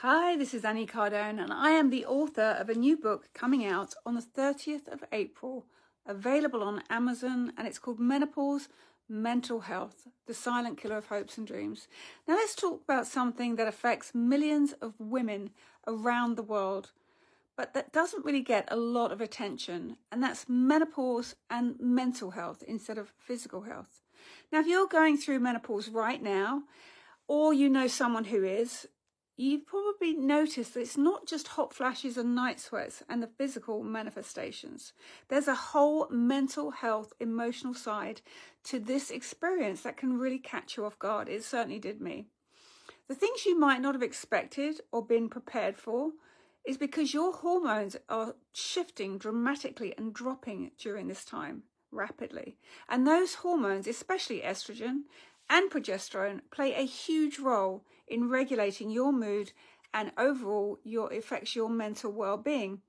Hi, this is Annie Cardone, and I am the author of a new book coming out on the 30th of April, available on Amazon, and it's called Menopause, Mental Health, the Silent Killer of Hopes and Dreams. Now let's talk about something that affects millions of women around the world, but that doesn't really get a lot of attention, and that's menopause and mental health instead of physical health. Now, if you're going through menopause right now, or you know someone who is, you've probably noticed that it's not just hot flashes and night sweats and the physical manifestations. There's a whole mental health, emotional side to this experience that can really catch you off guard. It certainly did me. The things you might not have expected or been prepared for is because your hormones are shifting dramatically and dropping during this time rapidly. And those hormones, especially estrogen and progesterone, play a huge role in regulating your mood and overall affects your mental well-being.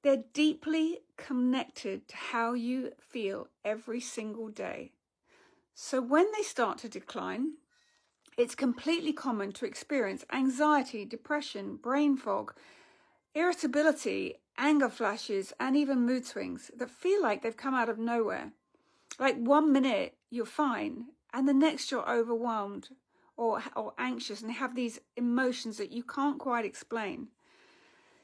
They're deeply connected to how you feel every single day. So when they start to decline, it's completely common to experience anxiety, depression, brain fog, irritability, anger flashes, and even mood swings that feel like they've come out of nowhere. Like 1 minute you're fine, and the next you're overwhelmed or anxious and have these emotions that you can't quite explain.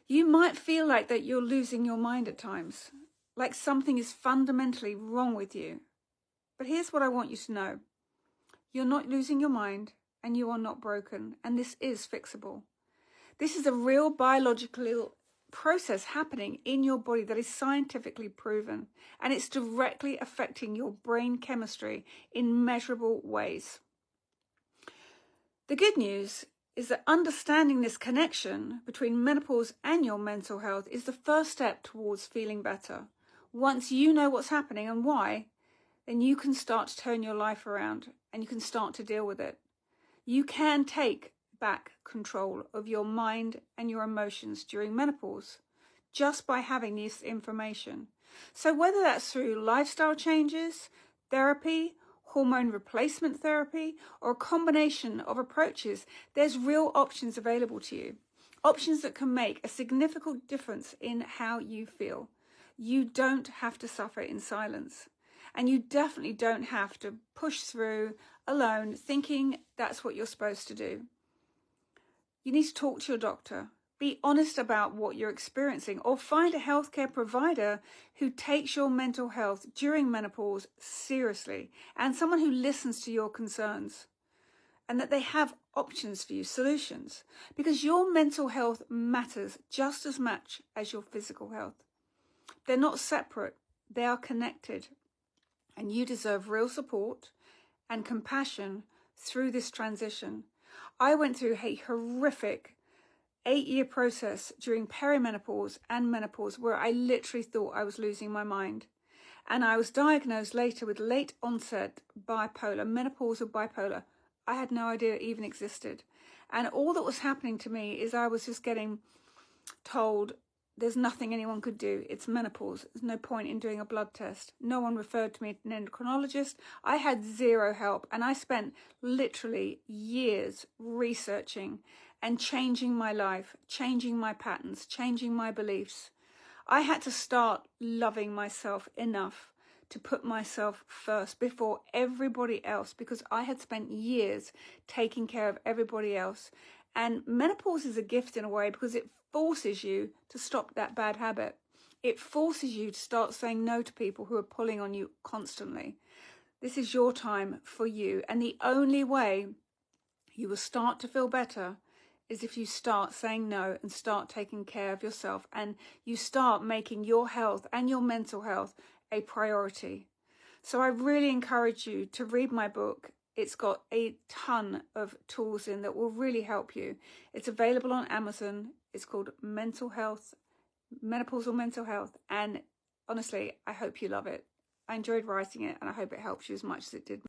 You might feel like that you're losing your mind at times, like something is fundamentally wrong with you. But here's what I want you to know. You're not losing your mind, and you are not broken, and this is fixable. This is a real biological process happening in your body that is scientifically proven, and it's directly affecting your brain chemistry in measurable ways. The good news is that understanding this connection between menopause and your mental health is the first step towards feeling better. Once you know what's happening and why, then you can start to turn your life around and you can start to deal with it. You can take back control of your mind and your emotions during menopause just by having this information. So whether that's through lifestyle changes, therapy, hormone replacement therapy, or a combination of approaches, there's real options available to you. Options that can make a significant difference in how you feel. You don't have to suffer in silence. And you definitely don't have to push through alone thinking that's what you're supposed to do. You need to talk to your doctor. Be honest about what you're experiencing, or find a healthcare provider who takes your mental health during menopause seriously and someone who listens to your concerns and that they have options for you, solutions, because your mental health matters just as much as your physical health. They're not separate, they are connected, and you deserve real support and compassion through this transition. I went through a horrific 8-year process during perimenopause and menopause where I literally thought I was losing my mind. And I was diagnosed later with late onset bipolar, menopausal bipolar. I had no idea it even existed. And all that was happening to me is I was just getting told there's nothing anyone could do. It's menopause. There's no point in doing a blood test. No one referred to me to an endocrinologist. I had zero help. And I spent literally years researching and changing my life, changing my patterns, changing my beliefs. I had to start loving myself enough to put myself first before everybody else, because I had spent years taking care of everybody else. And menopause is a gift in a way because it forces you to stop that bad habit. It forces you to start saying no to people who are pulling on you constantly. This is your time for you. And the only way you will start to feel better is if you start saying no and start taking care of yourself, and you start making your health and your mental health a priority. So I really encourage you to read my book. It's got a ton of tools in that will really help you. It's available on Amazon. It's called Mental Health, Menopausal Mental Health. And honestly, I hope you love it. I enjoyed writing it, and I hope it helps you as much as it did me.